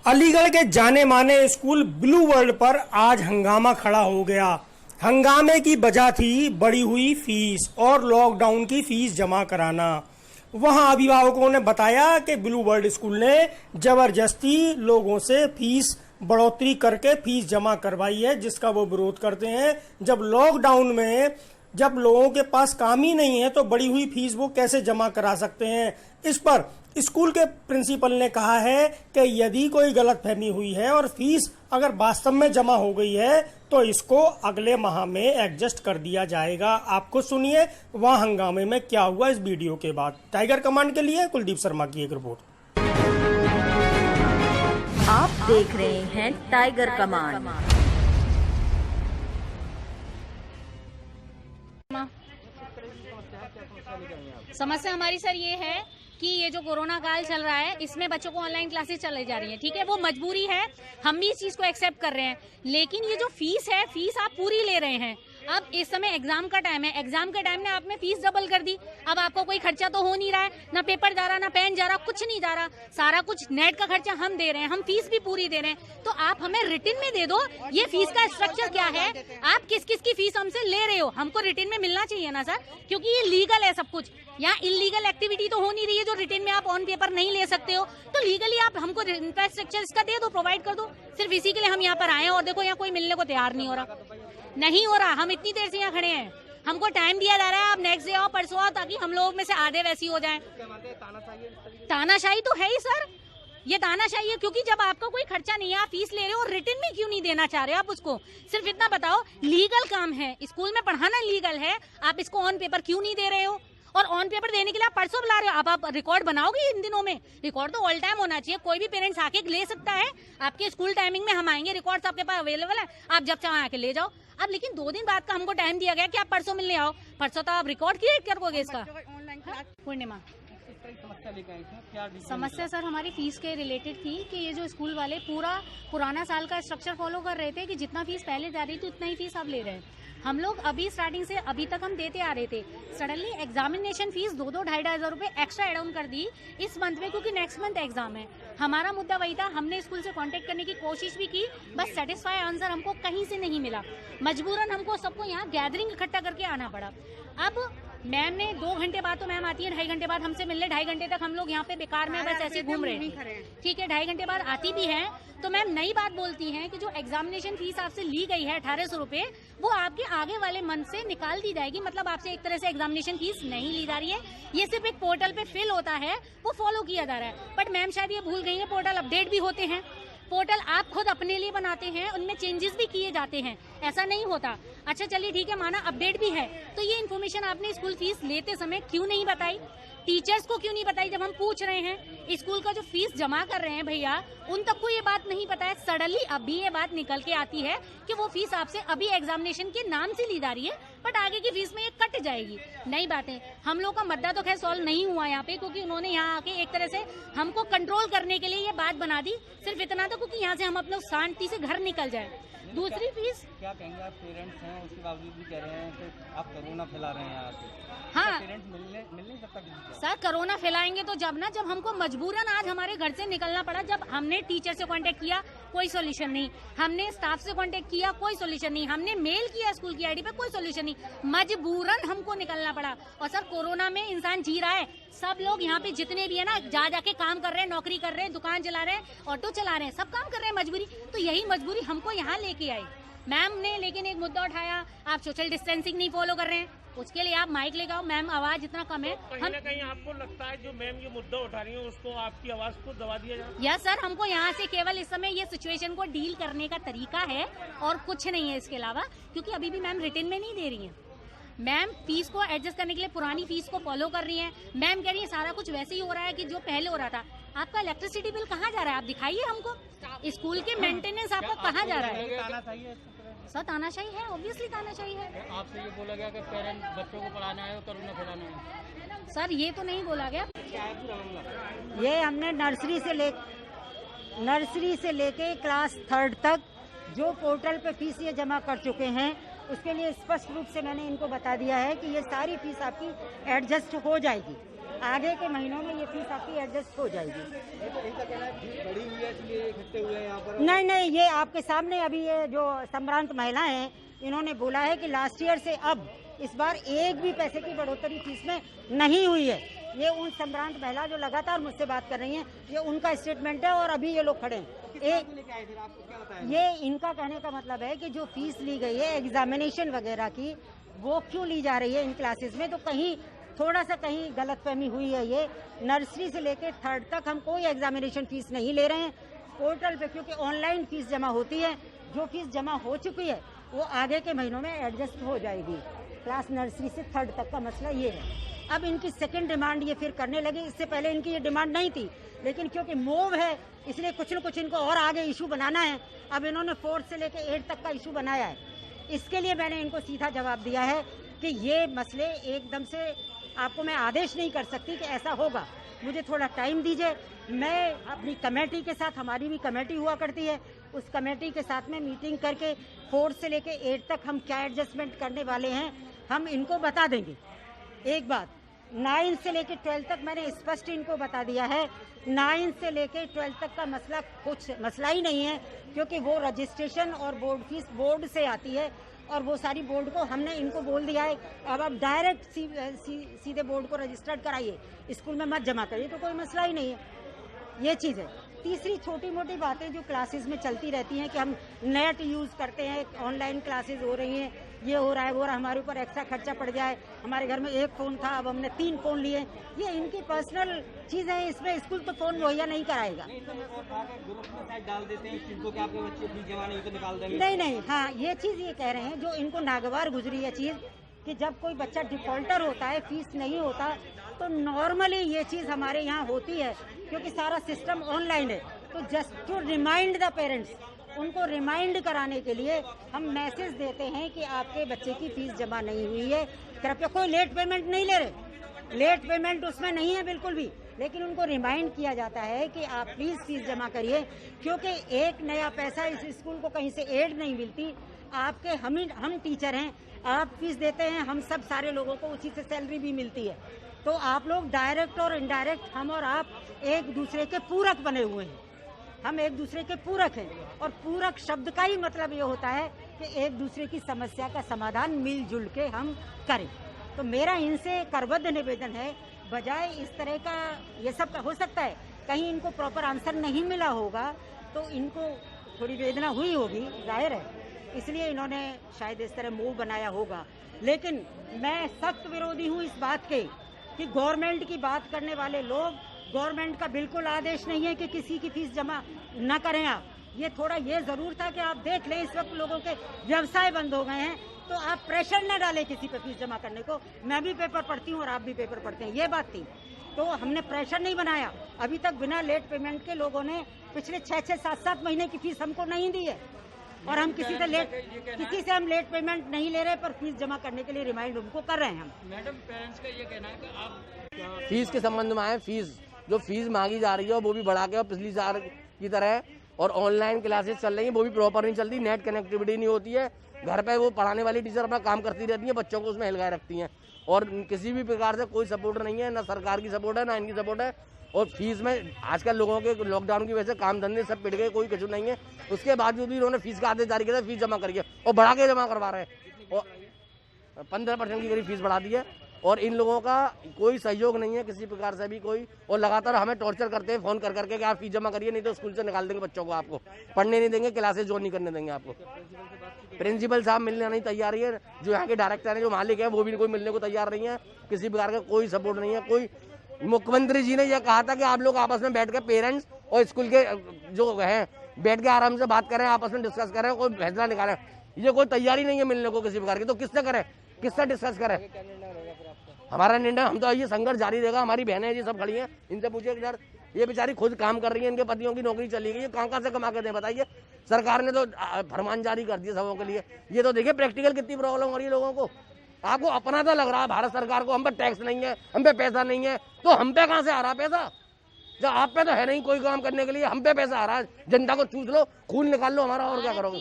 अलीगढ़ के जाने माने स्कूल ब्लू वर्ल्ड पर आज हंगामा खड़ा हो गया। हंगामे की वजह थी बढ़ी हुई फीस और लॉकडाउन की फीस जमा कराना। वहां अभिभावकों ने बताया कि ब्लू वर्ल्ड स्कूल ने जबरदस्ती लोगों से फीस बढ़ोतरी करके फीस जमा करवाई है, जिसका वो विरोध करते हैं। जब लॉकडाउन में जब लोगों के पास काम ही नहीं है तो बढ़ी हुई फीस वो कैसे जमा करा सकते हैं। इस पर स्कूल के प्रिंसिपल ने कहा है कि यदि कोई गलतफहमी हुई है और फीस अगर वास्तव में जमा हो गई है तो इसको अगले माह में एडजस्ट कर दिया जाएगा। आपको सुनिए वहां हंगामे में क्या हुआ इस वीडियो के बाद। टाइगर कमांड के लिए कुलदीप शर्मा की एक रिपोर्ट। आप देख रहे हैं टाइगर कमांड। समस्या हमारी सर ये है कि ये जो कोरोना काल चल रहा है इसमें बच्चों को ऑनलाइन क्लासेस चलाई जा रही है। ठीक है, वो मजबूरी है, हम भी इस चीज को एक्सेप्ट कर रहे हैं, लेकिन ये जो फीस है फीस आप पूरी ले रहे हैं। अब इस समय एग्जाम का टाइम है, एग्जाम के टाइम ने आपने फीस डबल कर दी। अब आपको कोई खर्चा तो हो नहीं रहा है, ना पेपर जा रहा, ना पेन जा रहा, कुछ नहीं जा रहा, सारा कुछ नेट का खर्चा हम दे रहे हैं, हम फीस भी पूरी दे रहे हैं। तो आप हमें रिटर्न में दे दो ये फीस का स्ट्रक्चर क्या है, आप किस किस की फीस हमसे ले रहे हो, हमको रिटर्न में मिलना चाहिए ना सर, क्योंकि ये लीगल है सब कुछ। यहाँ इलीगल एक्टिविटी तो हो नहीं रही है जो रिटर्न में आप ऑन पेपर नहीं ले सकते हो, तो लीगली आप हमको इंफ्रास्ट्रक्चर इसका दे दो, प्रोवाइड कर दो। सिर्फ इसी के लिए हम यहाँ पर आए हैं और देखो यहाँ कोई मिलने को तैयार नहीं हो रहा, हम इतनी देर से यहाँ खड़े हैं, हमको टाइम दिया जा रहा है, आप नेक्स्ट डे आओ, परसों आओ, ताकि हम लोग में से आधे वैसी हो जाएं। तानाशाही तो है ही सर, ये तानाशाही है, क्योंकि जब आपका कोई खर्चा नहीं है, आप फीस ले रहे हो और रिटर्न में क्यों नहीं देना चाह रहे हो आप उसको। सिर्फ इतना बताओ, लीगल काम है, स्कूल में पढ़ाना लीगल है, आप इसको ऑन पेपर क्यों नहीं दे रहे हो। और ऑन पेपर देने के लिए आप परसों बुला रहे हो, आप रिकॉर्ड बनाओगे इन दिनों में। रिकॉर्ड तो ऑल टाइम होना चाहिए, कोई भी पेरेंट्स आके ले सकता है, आपके स्कूल टाइमिंग में हम आएंगे, रिकॉर्ड्स आपके पास अवेलेबल है, आप जब चाहे आके ले जाओ। अब लेकिन 2 दिन बाद का हमको टाइम दिया गया कि आप परसों मिलने आओ, परसों तो आप रिकॉर्ड क्रिएट करोगे इसका। पूर्णिमा समस्या सर हमारी फीस के रिलेटेड थी कि ये जो स्कूल वाले पूरा पुराना साल का स्ट्रक्चर फॉलो कर रहे थे कि जितना फीस पहले जा रही थी उतना ही फीस अब ले रहे हैं। हम लोग अभी स्टार्टिंग से अभी तक हम देते आ रहे थे, सडनली एग्जामिनेशन फीस 2-2-2,500 रुपए एक्स्ट्रा एड ऑन कर दी इस मंथ में, क्योंकि नेक्स्ट मंथ एग्जाम है। हमारा मुद्दा वही था, हमने स्कूल से कांटेक्ट करने की कोशिश भी की, बस सेटिस्फाई आंसर हमको कहीं से नहीं मिला। मजबूरन हमको सबको यहाँ गैदरिंग इकट्ठा करके आना पड़ा। अब मैम ने 2 घंटे बाद तो मैम आती है, 2.5 घंटे बाद हमसे मिलने, 2.5 घंटे तक हम लोग यहाँ पे बेकार में बस ऐसे घूम रहे हैं। ठीक है, 2.5 घंटे बाद आती भी हैं तो मैम नई बात बोलती हैं कि जो एग्जामिनेशन फीस आपसे ली गई है 1800 रुपए, वो आपके आगे वाले मंथ से निकाल दी जाएगी। मतलब आपसे एक तरह से एग्जामिनेशन फीस नहीं ली जा रही है, ये सिर्फ एक पोर्टल पे फिल होता है, वो फॉलो किया जा रहा है। बट मैम शायद ये भूल गई है, पोर्टल अपडेट भी होते हैं, पोर्टल आप खुद अपने लिए बनाते हैं, उनमें चेंजेस भी किए जाते हैं, ऐसा नहीं होता। अच्छा चलिए ठीक है, माना अपडेट भी है, तो ये इन्फॉर्मेशन आपने स्कूल फीस लेते समय क्यों नहीं बताई, टीचर्स को क्यों नहीं बताई। जब हम पूछ रहे हैं स्कूल का जो फीस जमा कर रहे हैं भैया, उन तक को ये बात नहीं पता है। सडनली अभी ये बात निकल के आती है कि वो फीस आपसे अभी एग्जामिनेशन के नाम से ली जा रही है, बट आगे की फीस में ये कट जाएगी। नई बातें, हम लोग का मुद्दा तो खैर सॉल्व नहीं हुआ यहाँ पे, क्योंकि उन्होंने यहाँ आके एक तरह से हमको कंट्रोल करने के लिए ये बात बना दी, सिर्फ इतना तो क्योंकि यहाँ से हम अपने शांति से घर निकल जाए। दूसरी फीस क्या कहेंगे, आप पेरेंट्स हैं उसके बावजूद भी कह रहे हैं कि आप कोरोना फैला रहे हैं यहाँ पे। हाँ पेरेंट्स मिल नहीं सकता सर, कोरोना फैलाएंगे तो जब हमको मजबूरन आज हमारे घर से निकलना पड़ा। जब हमने टीचर से कांटेक्ट किया कोई सोल्यूशन नहीं, हमने स्टाफ से कांटेक्ट किया कोई सोल्यूशन नहीं, हमने मेल किया स्कूल की आईडी पे कोई सोल्यूशन नहीं, मजबूरन हमको निकलना पड़ा। और सर कोरोना में इंसान जी रहा है, सब लोग यहाँ पे जितने भी है ना जाके काम कर रहे हैं, नौकरी कर रहे हैं, दुकान चला रहे हैं, ऑटो चला रहे हैं, सब काम कर रहे हैं मजबूरी। तो यही मजबूरी हमको यहाँ लेके आई मैम ने। लेकिन एक मुद्दा उठाया, आप सोशल डिस्टेंसिंग नहीं फॉलो कर रहे हैं, उसके लिए आप माइक लेके आओ। मैम आवाज इतना कम है, कहीं ना कहीं आपको लगता है जो मैम ये मुद्दा उठा रही है उसको आपकी आवाज को दबा दिया जाए। यस सर, हमको यहाँ से केवल इस समय ये सिचुएशन को डील करने का तरीका है और कुछ नहीं है इसके अलावा, क्योंकि अभी भी मैम रिटर्न में नहीं दे रही है। मैम फीस को एडजस्ट करने के लिए पुरानी फीस को फॉलो कर रही है। मैम कह रही है सारा कुछ वैसे ही हो रहा है कि जो पहले हो रहा था। आपका इलेक्ट्रिसिटी बिल कहाँ जा रहा है, आप दिखाइए हमको, स्कूल के मेंटेनेंस आपका कहाँ जा रहा है। सर तानाशाही है, ऑब्वियसली तानाशाही है। आपसे ये बोला गया कि पेरेंट्स बच्चों को पढ़ाना है और कोरोना फैलाना है। सर ये तो नहीं बोला गया, ये हमने नर्सरी से लेके क्लास 3rd तक जो पोर्टल पे फीस ये जमा कर चुके हैं, उसके लिए स्पष्ट रूप से मैंने इनको बता दिया है कि ये सारी फीस आपकी एडजस्ट हो जाएगी। आगे के महीनों में ये फीस आपकी एडजस्ट हो जाएगी। इनका कहना है फीस बढ़ी हुई है इसलिए इकट्ठे हुए हैं यहाँ पर। नहीं, ये आपके सामने अभी ये जो संभ्रांत महिलाएं हैं इन्होंने बोला है कि लास्ट ईयर से अब इस बार एक भी पैसे की बढ़ोतरी फीस में नहीं हुई है। ये उन संभ्रांत महिला जो लगातार मुझसे बात कर रही हैं, ये उनका स्टेटमेंट है और अभी ये लोग खड़े हैं। ये इनका कहने का मतलब है कि जो फीस ली गई है एग्जामिनेशन वगैरह की, वो क्यों ली जा रही है इन क्लासेस में, तो कहीं थोड़ा सा कहीं गलतफहमी हुई है। ये नर्सरी से लेकर 3rd तक हम कोई एग्जामिनेशन फीस नहीं ले रहे हैं पोर्टल पे, क्योंकि ऑनलाइन फीस जमा होती है। जो फीस जमा हो चुकी है वो आगे के महीनों में एडजस्ट हो जाएगी। क्लास नर्सरी से 3rd तक का मसला ये है। अब इनकी सेकंड डिमांड ये फिर करने लगी, इससे पहले इनकी ये डिमांड नहीं थी, लेकिन क्योंकि मूव है इसलिए कुछ न कुछ इनको और आगे इशू बनाना है। अब इन्होंने 4th से लेकर 8th तक का इशू बनाया है। इसके लिए मैंने इनको सीधा जवाब दिया है कि ये मसले एकदम से आपको मैं आदेश नहीं कर सकती कि ऐसा होगा, मुझे थोड़ा टाइम दीजिए। मैं अपनी कमेटी के साथ, हमारी भी कमेटी हुआ करती है, उस कमेटी के साथ में मीटिंग करके 4th से लेके 8 तक हम क्या एडजस्टमेंट करने वाले हैं हम इनको बता देंगे। एक बात, 9 से लेके 12 तक मैंने स्पष्ट इनको बता दिया है। 9 से लेके 12 तक का मसला कुछ मसला ही नहीं है, क्योंकि वो रजिस्ट्रेशन और बोर्ड फीस बोर्ड से आती है और वो सारी बोर्ड को हमने इनको बोल दिया है। अब आप डायरेक्ट सीधे बोर्ड को रजिस्टर्ड कराइए, स्कूल में मत जमा करिए, तो कोई मसला ही नहीं है। ये चीज़ है। तीसरी छोटी मोटी बातें जो क्लासेस में चलती रहती हैं कि हम नेट यूज़ करते हैं, ऑनलाइन क्लासेस हो रही हैं, ये हो रहा है वो रहा, हमारे ऊपर एक्स्ट्रा खर्चा पड़ जाए। हमारे घर में 1 फ़ोन था, अब हमने 3 फ़ोन लिए। ये इनकी पर्सनल चीज़ें हैं, इसमें स्कूल तो फ़ोन मुहैया नहीं कराएगा। डाल देते हैं इस चीज़ को कि आपके बच्चे फीस जमा नहीं तो निकाल देंगे। नहीं, हाँ ये चीज़ ये कह रहे हैं, जो इनको नागवार गुजरी है चीज़ कि जब कोई बच्चा डिफॉल्टर होता है, फीस नहीं होता, तो नॉर्मली ये चीज़ हमारे यहाँ होती है, क्योंकि सारा सिस्टम ऑनलाइन है। तो just to remind the parents, उनको रिमाइंड कराने के लिए हम मैसेज देते हैं कि आपके बच्चे की फीस जमा नहीं हुई है, कृपया। कोई लेट पेमेंट नहीं ले रहे, लेट पेमेंट उसमें नहीं है बिल्कुल भी, लेकिन उनको रिमाइंड किया जाता है कि आप प्लीज़ फीस जमा करिए, क्योंकि एक नया पैसा इस स्कूल को कहीं से एड नहीं मिलती। आपके हम टीचर हैं, आप फीस देते हैं, हम सब सारे लोगों को उसी से सैलरी भी मिलती है। तो आप लोग डायरेक्ट और इनडायरेक्ट, हम और आप एक दूसरे के पूरक बने हुए हैं। हम एक दूसरे के पूरक हैं, और पूरक शब्द का ही मतलब ये होता है कि एक दूसरे की समस्या का समाधान मिलजुल के हम करें। तो मेरा इनसे करबद्ध निवेदन है, बजाय इस तरह का ये सब हो सकता है कहीं इनको प्रॉपर आंसर नहीं मिला होगा तो इनको थोड़ी वेदना हुई होगी, जाहिर है, इसलिए इन्होंने शायद इस तरह मूव बनाया होगा। लेकिन मैं सख्त विरोधी हूँ इस बात के कि गवर्नमेंट की बात करने वाले लोग, गवर्नमेंट का बिल्कुल आदेश नहीं है कि किसी की फीस जमा न करें आप। ये थोड़ा ये ज़रूर था कि आप देख लें, इस वक्त लोगों के व्यवसाय बंद हो गए हैं, तो आप प्रेशर न डालें किसी पे फीस जमा करने को। मैं भी पेपर पढ़ती हूँ और आप भी पेपर पढ़ते हैं, ये बात थी। तो हमने प्रेशर नहीं बनाया। अभी तक बिना लेट पेमेंट के लोगों ने पिछले 6-6, 7-7 महीने की फीस हमको नहीं दी है, और हम किसी से हम लेट पेमेंट नहीं ले रहे, पर फीस जमा करने के लिए रिमाइंड उनको कर रहे हैं हम। मैडम, पेरेंट्स का ये कहना है कि आप फीस के संबंध में आए, जो फीस मांगी जा रही है वो भी बढ़ा के और पिछली साल की तरह है, और ऑनलाइन क्लासेस चल रही हैं वो भी प्रॉपर नहीं चलती, नेट कनेक्टिविटी नहीं होती है। घर पे वो पढ़ाने वाली टीचर अपना काम करती रहती हैं, बच्चों को उसमें हिलगाए रखती हैं, और किसी भी प्रकार से कोई सपोर्ट नहीं है, ना सरकार की सपोर्ट है ना इनकी सपोर्ट है। और फीस में आजकल लोगों के लॉकडाउन की वजह से काम धंधे सब पिट गए, कोई कुछ नहीं है, उसके बावजूद भी उन्होंने फीस का आदेश जारी किया था, फीस जमा करिए, और बढ़ा के जमा करवा रहे हैं, और 15% की करीब फीस बढ़ा दी है। और इन लोगों का कोई सहयोग नहीं है किसी प्रकार से भी कोई, और लगातार हमें टॉर्चर करते हैं फ़ोन कर करके कि आप फीस जमा करिए, नहीं तो स्कूल से निकाल देंगे बच्चों को, आपको पढ़ने नहीं देंगे, क्लासेस ज्वाइन नहीं करने देंगे आपको। प्रिंसिपल साहब मिलने नहीं तैयार है, जो यहाँ के डायरेक्टर हैं, जो मालिक है, वो भी कोई मिलने को तैयार नहीं है, किसी प्रकार का कोई सपोर्ट नहीं है। कोई मुख्यमंत्री जी ने यह कहा था कि आप लोग आपस में बैठ के पेरेंट्स और स्कूल के जो हैं बैठ के आराम से बात करें, आपस में डिस्कस करें, कोई फैसला निकालें। ये कोई तैयारी नहीं है मिलने को किसी प्रकार की, तो किससे करें, किससे डिस्कस करें? हमारा निर्णय, हम तो ये संघर्ष जारी रहेगा। हमारी बहनें जी सब खड़ी हैं, इनसे पूछिए कि यार ये बेचारी खुद काम कर रही है, इनके पतियों की नौकरी चली गई, ये कहाँ से कमा के दें बताइए? सरकार ने तो फरमान जारी कर दिया सबों के लिए। ये तो देखिए प्रैक्टिकल कितनी प्रॉब्लम हो रही है लोगों को। आपको अपना तो लग रहा है भारत सरकार को, हम पे टैक्स नहीं है, हम पे पैसा नहीं है, तो हम पे कहाँ से आ रहा पैसा? जब आप पे तो है नहीं कोई काम करने के लिए, हम पे पैसा आ रहा है। जनता को चूस लो, खून निकाल लो हमारा, और क्या करोगे?